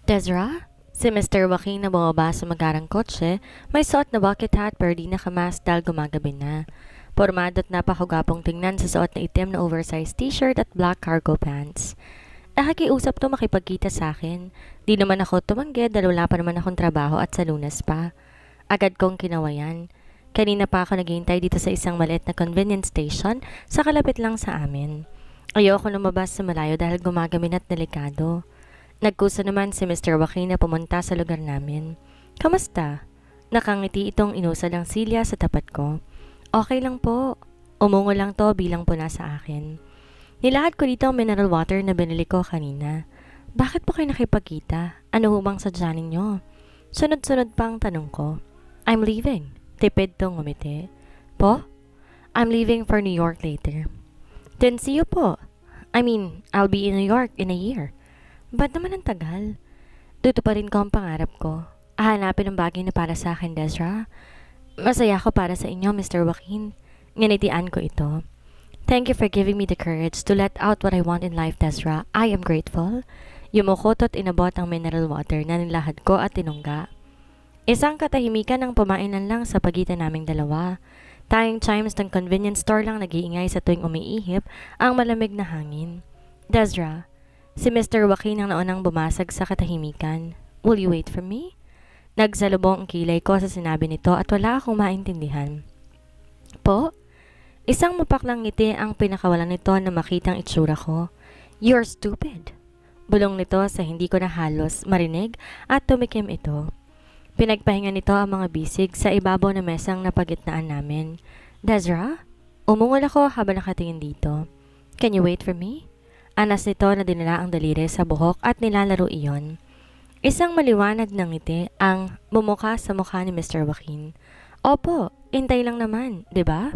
Desra? Si Mr. Joaquin na bumaba sa magarang kotse, may suot na bucket hat pero di nakamask dahil gumagabi na. Pormado at napakagapong tingnan sa suot na itim na oversized t-shirt at black cargo pants. Nakikiusap to makipagkita sa akin. Di naman ako tumanggi dahil wala pa naman akong trabaho at sa Lunes pa. Agad kong kinawayan. Kanina pa ako naghihintay dito sa isang maliit na convenience station sa kalapit lang sa amin. Ayoko lumabas sa malayo dahil gumagamin at delikado. Nagkusa naman si Mr. Joaquin na pumunta sa lugar namin. Kamusta? Nakangiti itong inusal ang silya sa tapat ko. Okay lang po. Umungo lang to bilang puna sa akin. Nilahad ko dito ang mineral water na binili ko kanina. Bakit po kayo nakipagkita? Ano hubang sadya ninyo? Sunod-sunod pa ang tanong ko. I'm leaving. Tipid tong ngumiti. Po? I'm leaving for New York later. Then see you po. I'll be in New York in a year. Ba't naman ang tagal? Tutuparin ko ang pangarap ko. Hahanapin ang bagay na para sa akin, Desra. Masaya ako para sa inyo, Mr. Joaquin. Nganitian ko ito. Thank you for giving me the courage to let out what I want in life, Desra. I am grateful. Yumukot at inabot ang mineral water na nilahad ko at tinungga. Isang katahimikan ang pamainan lang sa pagitan naming dalawa. Tayong chimes ng convenience store lang nag-iingay sa tuwing umiihip ang malamig na hangin. Desra, si Mr. Joaquin ang naunang bumasag sa katahimikan. Will you wait for me? Nagsalubong ang kilay ko sa sinabi nito at wala akong maintindihan. Po? Isang mapaklang ngiti ang pinakawalan nito na makitang itsura ko. You're stupid. Bulong nito sa hindi ko na halos marinig at tumikim ito. Pinagpahinga nito ang mga bisig sa ibabaw na mesang napagitnaan namin. Desra? Umungol ako habang nakatingin dito. Can you wait for me? Anas nito na dinala ang daliri sa buhok at nilalaro iyon. Isang maliwanag ng ngiti ang bumuka sa mukha ni Mr. Joaquin. Opo, intay lang naman, di ba?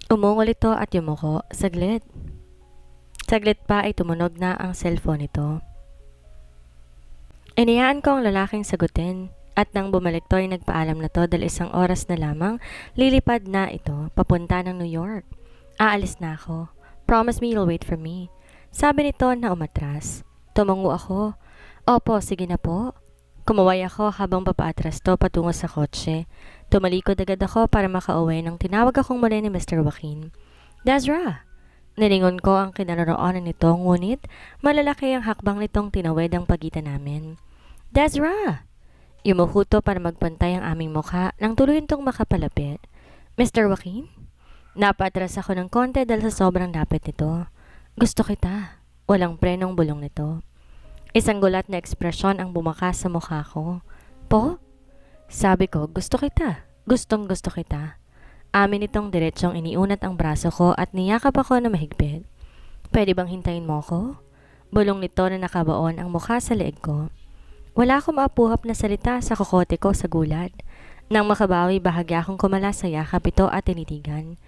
Umungol ito at yumuko. Saglit. Saglit pa ay tumunog na ang cellphone nito. Iniyaan ko ang lalaking sagutin at nang bumalik to ay nagpaalam na to dahil isang oras na lamang lilipad na ito papunta ng New York. Aalis na ako. Promise me you'll wait for me. Sabi nito na umatras. Tumango ako. Opo, sige na po. Kumaway ako habang papaatras to patungo sa kotse. Tumalikod agad ako para makauwi nang tinawag akong muli ni Mr. Joaquin. Desra! Nilingon ko ang kinaroroonan nito ngunit malalaki ang hakbang nitong tinawid ang pagitan namin. Desra! Yumuhuto para magpantay ang aming mukha nang tuloy itong makapalapit. Mr. Joaquin? Napatras ako ng konti dahil sa sobrang lapit nito. Gusto kita. Walang prenong bulong nito. Isang gulat na ekspresyon ang bumakas sa mukha ko. Po? Sabi ko, gusto kita. Gustong gusto kita. Amin itong diretsyong iniunat ang braso ko at niyakap ako na mahigpit. Pwede bang hintayin mo ko? Bulong nito na nakabaon ang mukha sa leeg ko. Wala akong maapuhap na salita sa kokote ko sa gulat. Nang makabawi, bahagya akong kumala sa yakap ito at tinitigan.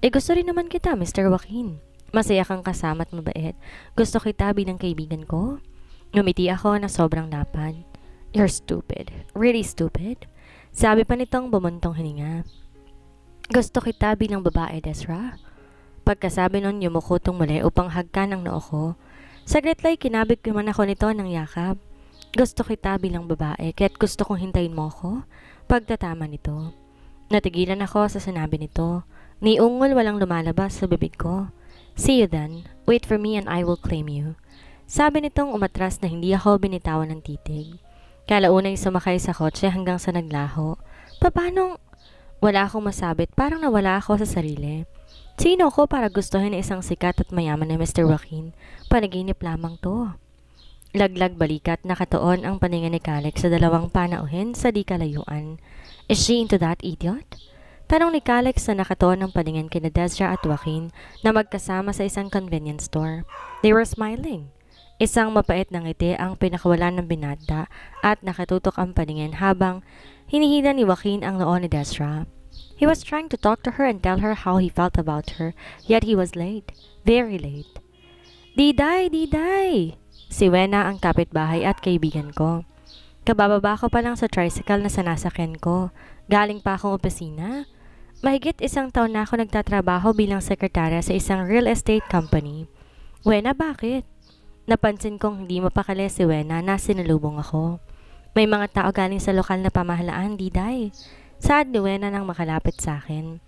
Gusto rin naman kita, Mr. Joaquin. Masaya kang kasama at mabait. Gusto kita bilang kaibigan ko. Ngumiti ako na sobrang lapad. You're stupid. Really stupid. Sabi pa nitong bumuntong hininga. Gusto kita bilang babae, Desra. Pagkasabi nun, yumuko tong muli upang hagkan ang noo ko. Saglit lay kinabig naman ako nito ng yakap. Gusto kita bilang babae, kaya't gusto kong hintayin mo ko. Pagtatama nito. Natigilan ako sa sinabi nito. Niungol walang lumalabas sa bibig ko. See you then. Wait for me and I will claim you. Sabi nitong umatras na hindi ako binitawan ng titig. Kalaunay sumakay sa kotse hanggang sa naglaho. Paano? Wala akong masabit, parang nawala ako sa sarili. Sino ko para gustuhin na isang sikat at mayaman na Mr. Joaquin? Panaginip lamang to. Laglag balikat nakatuon ang paningin ni Calix sa dalawang panauhin sa di kalayuan. Is she into that idiot? Tanong ni Calix na nakatuon ang paningin kina Desra at Joaquin na magkasama sa isang convenience store. They were smiling. Isang mapait na ngiti ang pinakawalan ng binata at nakatutok ang paningin habang hinihila ni Joaquin ang noo ni Desra. He was trying to talk to her and tell her how he felt about her, yet he was late. Very late. Diday! Diday! Si Wena ang kapitbahay at kaibigan ko. Kabababa ko pa lang sa tricycle na sanasakyan ko. Galing pa akong opisina. Mahigit 1 taon na ako nagtatrabaho bilang sekretarya sa isang real estate company. Wena, bakit? Napansin kong hindi mapakali si Wena na sinalubong ako. May mga tao galing sa lokal na pamahalaan, Diday. Saad ni Wena nang makalapit sa akin.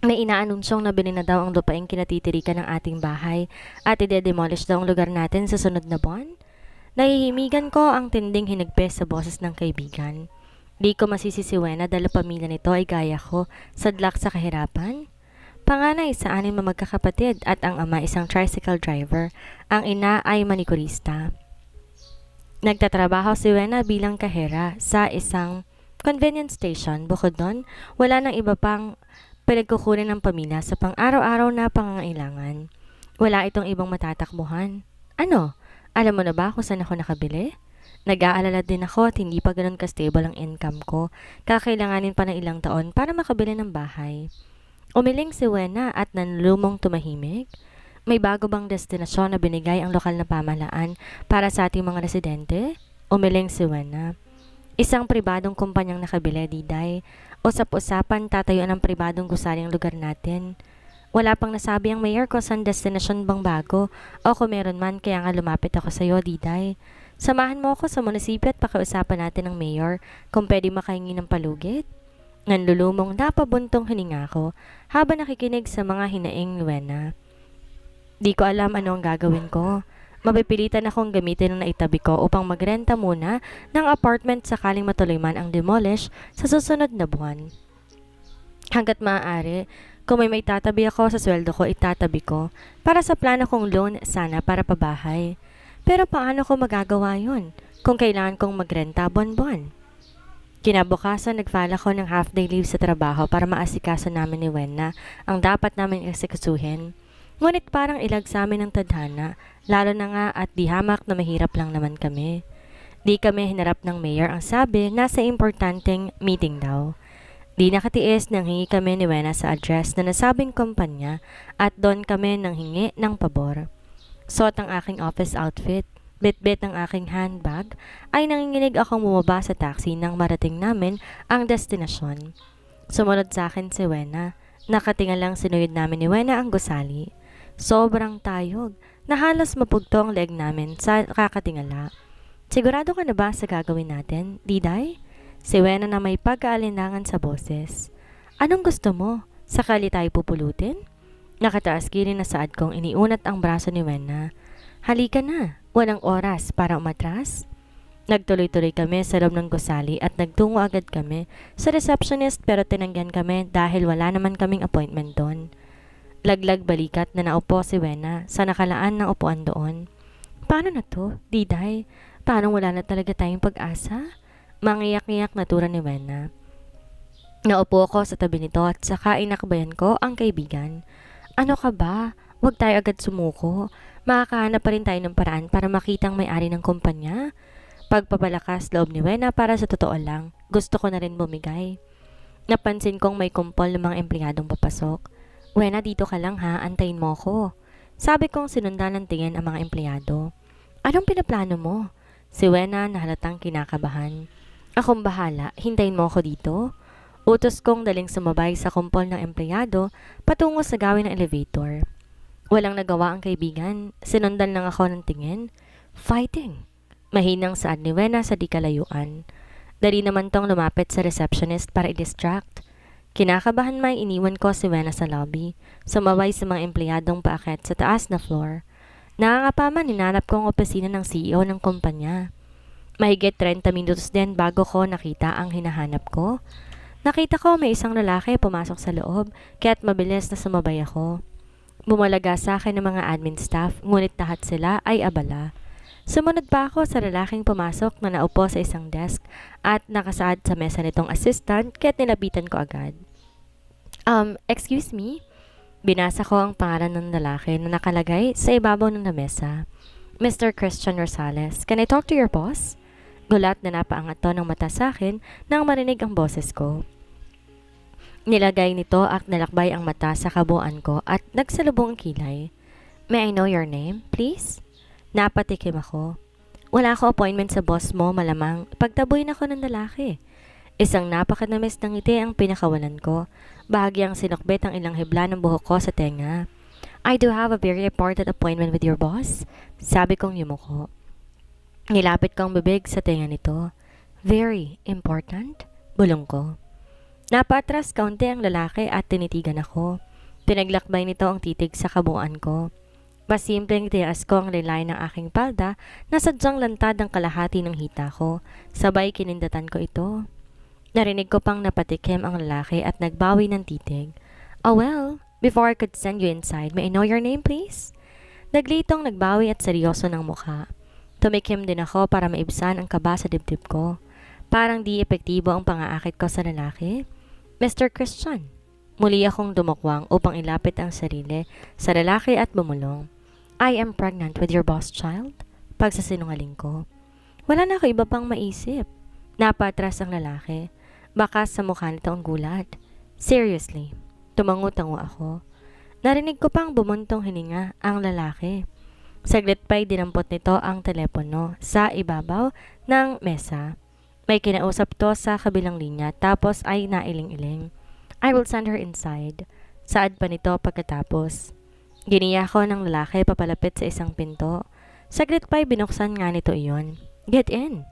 May inaanunsyong nabili na daw ang lupaing kinatitirikan ng ating bahay at ide-demolish daw ang lugar natin sa sunod na buwan. Nahihimigan ko ang tinding hinagpes sa boses ng kaibigan. Di ko masisisiwena dahil pamilya nito ay gaya ko, sadlak sa kahirapan. Panganay sa 6 na magkakapatid at ang ama isang tricycle driver. Ang ina ay manikurista. Nagtatrabaho si Wena bilang kahera sa isang convenience station. Bukod doon, wala nang iba pang pinagkukunin ng pamilya sa pang-araw-araw na pangangailangan. Wala itong ibang matatakbuhan. Ano? Alam mo na ba kung saan ako nakabili? Nag-aalala din ako at hindi pa ganun ka-stable ang income ko. Kakailanganin pa ng ilang taon para makabili ng bahay. Umiling si Wena at nanlumong tumahimik. May bago bang destinasyon na binigay ang lokal na pamahalaan para sa ating mga residente? Umiling si Wena. Isang pribadong kumpanyang nakabili, Diday. Usap-usapan tatayuan ng pribadong gusaling lugar natin. Wala pang nasabi ang mayor ko saan destinasyon bang bago o kung meron man kaya nga lumapit ako sa iyo, Diday. Samahan mo ako sa munisipyo at pakiusapan natin ng mayor kung pwede makahingi ng palugit. Nanlulumong napabuntong hininga ko habang nakikinig sa mga hinaing ni Wena. Di ko alam ano ang gagawin ko. Mapipilitan akong gamitin ang naitabi ko upang magrenta muna ng apartment sakaling matuloy man ang demolish sa susunod na buwan. Hanggat maaari, kung may tatabi ako sa sweldo ko, itatabi ko para sa plano kong loan sana para pabahay. Pero paano ko magagawa yun kung kailangan kong magrenta buwan-buwan? Kinabukasan, nag-file ako ng half-day leave sa trabaho para maasikaso namin ni Wena ang dapat namin eksekusuhin. Ngunit parang ilag sa amin ng tadhana, lalo na nga at di hamak na mahirap lang naman kami. Di kami hinarap ng mayor, ang sabi nasa importanteng meeting daw. Di nakatiis nang hingi kami ni Wena sa address na nasabing kumpanya at doon kami nang hingi ng pabor. Suot ang aking office outfit, bit-bit ang aking handbag, ay nanginginig akong bumaba sa taxi nang marating namin ang destinasyon. Sumunod sa akin si Wena. Nakatinga lang sinuyod namin ni Wena ang gusali. Sobrang tayog na halos mapugto ang leg namin sa kakatingala. Sigurado ka na ba sa gagawin natin, Diday? Si Wena na may pagkaalinlangan sa boses. Anong gusto mo? Sakali tayo pupulutin? Nakataas gilid na saad kong iniunat ang braso ni Wena. Halika na, walang oras para umatras. Nagtuloy-tuloy kami sa loob ng gusali at nagtungo agad kami sa receptionist pero tinanggihan kami dahil wala naman kaming appointment doon. Laglag balikat na naupo si Wena sa nakalaan ng upuan doon. Paano na to, Diday? Paano wala na talaga tayong pag-asa? Mangiyak-ngiyak na tura ni Wena. Naupo ko sa tabi nito at saka inakbayan ko ang kaibigan. Ano ka ba? Huwag tayo agad sumuko. Makakahanap pa rin tayo ng paraan para makitang may-ari ng kumpanya. Pagpapalakas loob ni Wena para sa totoo lang, gusto ko na rin bumigay. Napansin kong may kumpol ng mga empleyadong papasok. Wena, dito ka lang ha, antayin mo ko. Sabi kong sinundan ng tingin ang mga empleyado. Anong pinaplano mo? Si Wena na halatang kinakabahan. Akong bahala, hintayin mo ako dito. Utos kong daling sumabay sa kumpol ng empleyado patungo sa gawin ng elevator. Walang nagawa ang kaibigan, sinundan lang ako ng tingin. Fighting! Mahinang saad ni Wena sa di kalayuan. Dali naman tong lumapit sa receptionist para i-distract. Kinakabahan may iniwan ko si Wena sa lobby, sumabay sa mga empleyadong paakyat sa taas na floor. Nakakapaman, hinanap ko ang opisina ng CEO ng kumpanya. Mahigit 30 minutos din bago ko nakita ang hinahanap ko. Nakita ko may isang lalaki pumasok sa loob, kaya't mabilis na sumabay ako. Bumalaga sa akin ng mga admin staff, ngunit lahat sila ay abala. Sumunod pa ako sa lalaking pumasok na naupo sa isang desk at nakasaad sa mesa nitong assistant kaya't nilapitan ko agad. Excuse me? Binasa ko ang pangalan ng lalaki na nakalagay sa ibabaw ng lamesa. Mr. Christian Rosales, can I talk to your boss? Gulat na napaangat to ng mata sa akin nang marinig ang boses ko. Nilagay nito at nalakbay ang mata sa kabuuan ko at nagsalubong ang kilay. May I know your name, please? Napatikim ako. Wala ako appointment sa boss mo, malamang pagtaboy na ako ng lalaki. Isang napakanamis ng ngiti ang pinakawalan ko. Bahagyang sinukbit ang ilang hibla ng buhok ko sa tenga. I do have a very important appointment with your boss. Sabi kong yumuko. Nilapit kong bibig sa tenga nito. Very important? Bulong ko. Napatras kaunti ang lalaki at tinitigan ako. Pinaglakbay nito ang titig sa kabuuan ko. Masimpleng tiyaas ko ang lilay ng aking palda na sadyang lantad ang kalahati ng hita ko. Sabay kinindatan ko ito. Narinig ko pang napatikim ang lalaki at nagbawi ng titig. Oh well, before I could send you inside, may I know your name please? Naglitong nagbawi at seryoso ng mukha. Tumikim din ako para maibsan ang kaba sa dibdib ko. Parang di epektibo ang pangaakit ko sa lalaki. Mr. Christian. Muli akong dumukwang upang ilapit ang sarili sa lalaki at bumulong. I am pregnant with your boss child? Pagsasinungaling ko. Wala na ako iba pang maisip. Napatras ang lalaki. Baka sa mukha nito ang gulat. Seriously, tumangu-tango ako. Narinig ko pang bumuntong hininga ang lalaki. Saglit pa'y dinampot nito ang telepono sa ibabaw ng mesa. May kinausap to sa kabilang linya tapos ay nailing-iling. I will send her inside. Saad pa nito pagkatapos. Giniya ko ng lalaki papalapit sa isang pinto. Saglit pa'y binuksan nga nito iyon. Get in!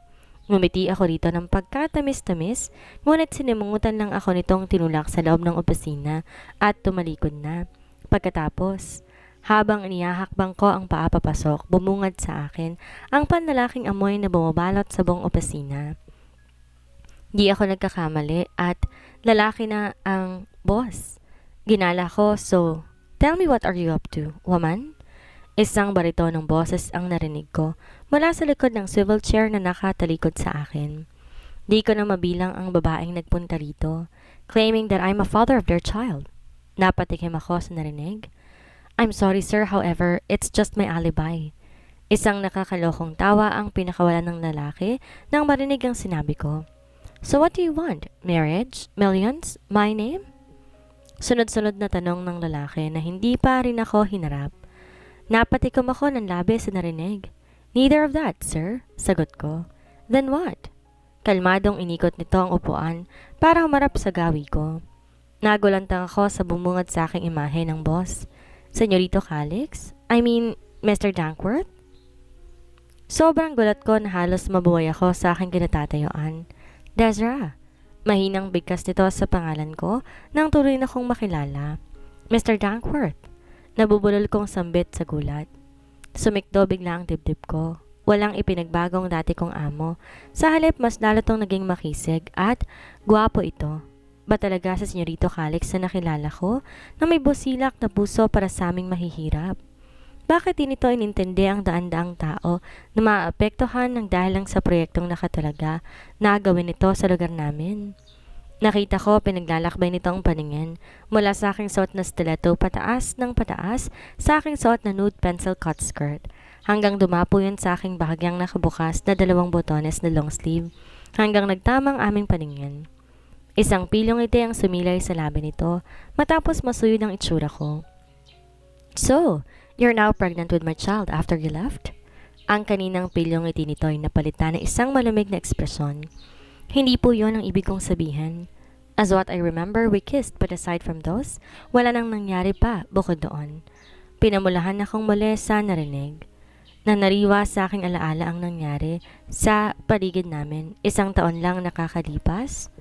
Ngumiti ako rito ng pagkatamis-tamis, ngunit sinimungutan lang ako nitong tinulak sa loob ng opisina at tumalikod na. Pagkatapos, habang inihahakbang ko ang paa papasok, bumungad sa akin ang panlalaking amoy na bumabalot sa buong opisina. Di ako nagkakamali at lalaki na ang boss. Ginala ko, so, tell me what are you up to, woman? Isang barito ng boses ang narinig ko mula sa likod ng swivel chair na nakatalikod sa akin. Di ko na mabilang ang babaeng nagpunta rito, claiming that I'm a father of their child. Napatikim ako sa narinig. I'm sorry sir, however, it's just my alibi. Isang nakakalokong tawa ang pinakawalan ng lalaki nang marinig ang sinabi ko. So what do you want? Marriage? Millions? My name? Sunod-sunod na tanong ng lalaki na hindi pa rin ako hinarap. Napatikom ako ng labi sa narinig. Neither of that, sir, sagot ko. Then what? Kalmadong inikot nito ang upuan para humarap sa gawi ko. Nagulantang ako sa bumungad sa aking imahe ng boss. Senyorito Calix? I mean, Mr. Dankworth? Sobrang gulat ko na halos mabuhay ako sa aking kinatatayuan. Desra. Mahinang bigkas nito sa pangalan ko nang tuloy na kong makilala. Mr. Dankworth. Nabubulol kong sambit sa gulat. Sumikdo bigla ang dibdib ko. Walang ipinagbagong dati kong amo. Sa halip mas lalo tong naging makisig at gwapo ito. Ba talaga sa Senyorito Calix na nakilala ko na may busilak na puso para sa aming mahihirap? Bakit di nito inintindi ang daan-daang tao na maapektuhan ng dahil lang sa proyektong nakatalaga na gawin nito sa lugar namin? Nakita ko pinaglalakbay nito ang paningin mula sa aking suot na stiletto pataas ng pataas sa aking suot na nude pencil cut skirt hanggang dumapo yun sa aking bahagyang nakabukas na 2 botones na long sleeve hanggang nagtamang aming paningin. Isang pilong ngiti ang sumilay sa labi nito matapos masuyod ang itsura ko. So, you're now pregnant with my child after you left? Ang kaninang pilyong ngiti nito ay napalitan ng isang malamig na ekspresyon. Hindi po yun ang ibig kong sabihin. As what I remember, we kissed but aside from those, wala nang nangyari pa bukod doon. Pinamulahan akong muli sa narinig. Nanariwa sa aking alaala ang nangyari sa paligid namin 1 taon lang nakakalipas.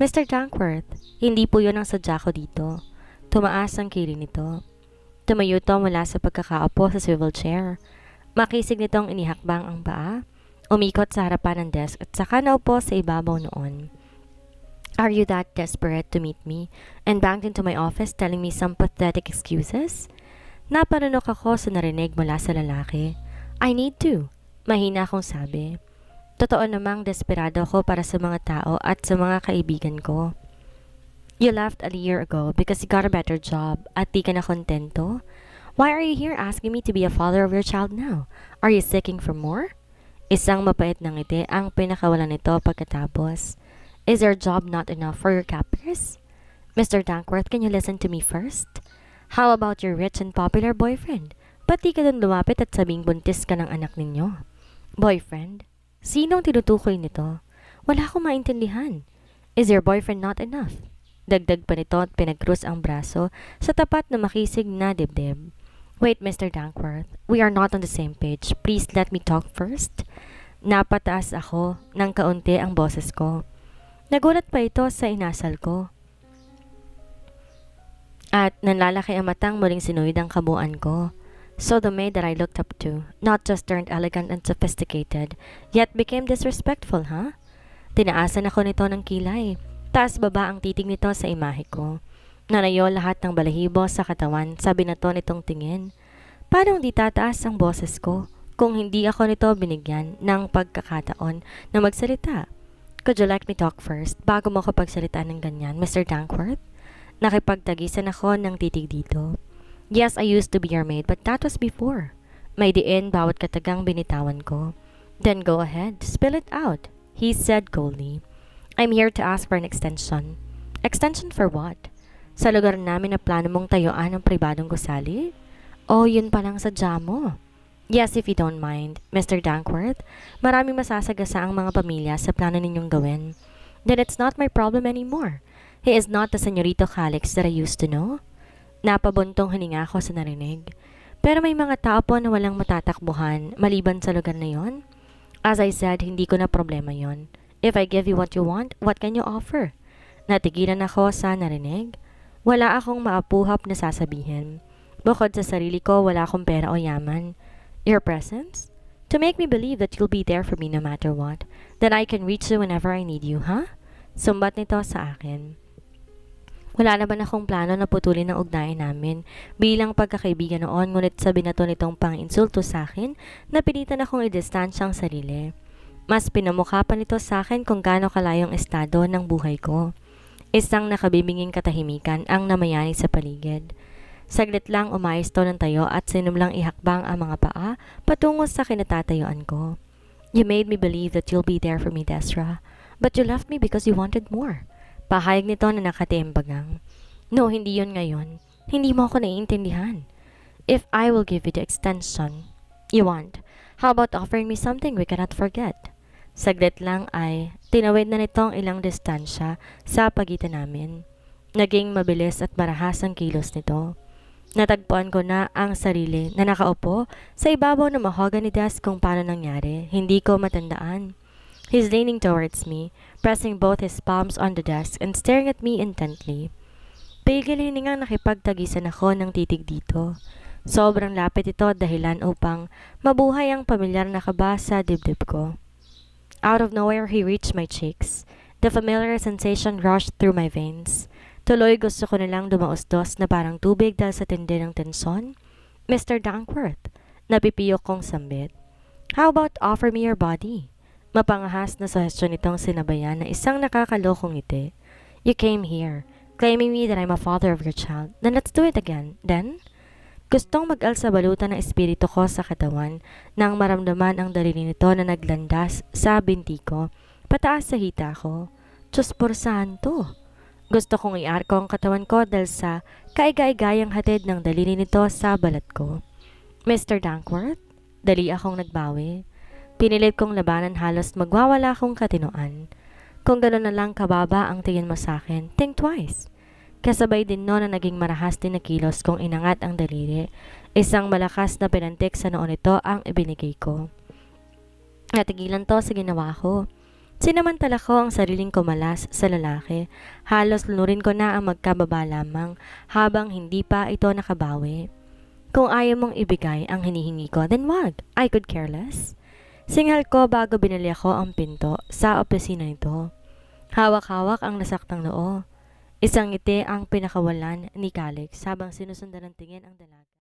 Mr. Dankworth, hindi po yun ang sadya ko dito. Tumaas ang kilay nito. Tumayo to mula sa pagkakaupo sa swivel chair. Makisig nitong inihakbang ang paa. Umikot sa harapan ng desk at saka naupo sa ibabaw noon. Are you that desperate to meet me and banged into my office telling me some pathetic excuses? Napanunok ako sa narinig mula sa lalaki. I need to. Mahina akong sabi. Totoo namang desperado ako para sa mga tao at sa mga kaibigan ko. You left a year ago because you got a better job at di ka na kontento? Why are you here asking me to be a father of your child now? Are you seeking for more? Isang mapait na ngiti ang pinakawalan nito pagkatapos. Is your job not enough for your caprice? Mr. Dankworth, can you listen to me first? How about your rich and popular boyfriend? Ba't di ka dun lumapit at sabing buntis ka ng anak ninyo? Boyfriend? Sinong tinutukoy nito? Wala akong maintindihan. Is your boyfriend not enough? Dagdag pa nito at pinagkrus ang braso sa tapat na makisig na dibdib. Wait, Mr. Dankworth. We are not on the same page. Please let me talk first. Napataas ako ng kaunti ang boses ko. Nagulat pa ito sa inasal ko. At nanlalaki ang matang muling sinuwid ang kabuuan ko. So the maid that I looked up to, not just turned elegant and sophisticated, yet became disrespectful, huh? Tinaasan ako nito ng kilay. Taas baba ang titig nito sa imahe ko. Nanayo lahat ng balahibo sa katawan sa binato nitong tingin. Paano hindi tataas ang boses ko kung hindi ako nito binigyan ng pagkakataon na magsalita? Could you let me talk first bago mo ako pagsalita ng ganyan, Mr. Dankworth? Nakipagtagisan ako ng titig dito. Yes, I used to be your maid, but that was before. May diin bawat katagang binitawan ko. Then go ahead, spill it out, he said coldly. I'm here to ask for an extension. Extension for what? Sa lugar namin na plano mong tayuan ng pribadong gusali? Oh, yun palang sadya mo. Yes, if you don't mind, Mr. Dankworth. Maraming masasagasa ang mga pamilya sa plano ninyong gawin. Then it's not my problem anymore. He is not the Señorito Calix that I used to know. Napabuntong hininga ko sa narinig. Pero may mga tao po na walang matatakbuhan maliban sa lugar na yon. As I said, hindi ko na problema yon. If I give you what you want, what can you offer? Natigilan ako sa narinig. Wala akong maapuhap na sasabihin. Bukod sa sarili ko, wala akong pera o yaman. Your presence? To make me believe that you'll be there for me no matter what. That I can reach you whenever I need you, huh? Sumbat nito sa akin. Wala naman akong plano na putulin ang ugnayan namin bilang pagkakaibigan noon, ngunit sa binato nitong pang-insulto sa akin, napilitan akong i-distansya ang sarili. Mas pinamukha pa nito sa akin kung gaano kalayong estado ng buhay ko. Isang nakabibinging katahimikan ang namayani sa paligid. Saglit lang umayos to ng tayo at sinumlang ihakbang ang mga paa patungo sa kinatatayuan ko. You made me believe that you'll be there for me, Desra. But you left me because you wanted more. Pahayag nito na nakatiimbagang. No, hindi yun ngayon. Hindi mo ako naiintindihan. If I will give you the extension you want, how about offering me something we cannot forget? Saglit lang ay tinawid na nitong ilang distansya sa pagitan namin. Naging mabilis at marahas ang kilos nito. Natagpuan ko na ang sarili na nakaupo sa ibabaw ng mahogany desk kung paano nangyari. Hindi ko matandaan. He's leaning towards me, pressing both his palms on the desk and staring at me intently. Pigil hiningang nakipagtagisan ako ng titig dito. Sobrang lapit ito dahilan upang mabuhay ang pamilyar na kaba sa dibdib ko. Out of nowhere, he reached my cheeks. The familiar sensation rushed through my veins. Tuloy gusto ko nilang dumausdos na parang tubig dahil sa tindi ng tensyon. Mr. Dankworth, napipiyok kong sambit. How about offer me your body? Mapangahas na suhestyon nitong sinabayan na isang nakakalokong ngiti. You came here, claiming me that I'm a father of your child. Then let's do it again. Then? Gustong mag-alsa balutan ng espiritu ko sa katawan nang maramdaman ang daliri nito na naglandas sa binti ko, pataas sa hita ko. Diyos por santo! Gusto kong iarko ang katawan ko dahil sa kaigay-gayang hatid ng daliri nito sa balat ko. Mr. Dankworth, dali akong nagbawi. Pinilit kong labanan halos magwawala akong katinoan. Kung gano'n na lang kababa ang tingin mo sa akin, think twice. Kasabay din no na naging marahas din na kilos kong inangat ang daliri. Isang malakas na pinantik sa noon nito ang ibinigay ko. Natigilan to sa ginawa ko. Sinamantala ko ang sariling kumalas sa lalaki. Halos lunurin ko na ang magkababa lamang habang hindi pa ito nakabawi. Kung ayaw mong ibigay ang hinihingi ko, then wag. I could care less. Singhal ko bago binali ako ang pinto sa opisina nito. Hawak-hawak ang nasaktang noo. Isang ngiti ang pinakawalan ni Calix habang sinusundan ng tingin ang dalaga.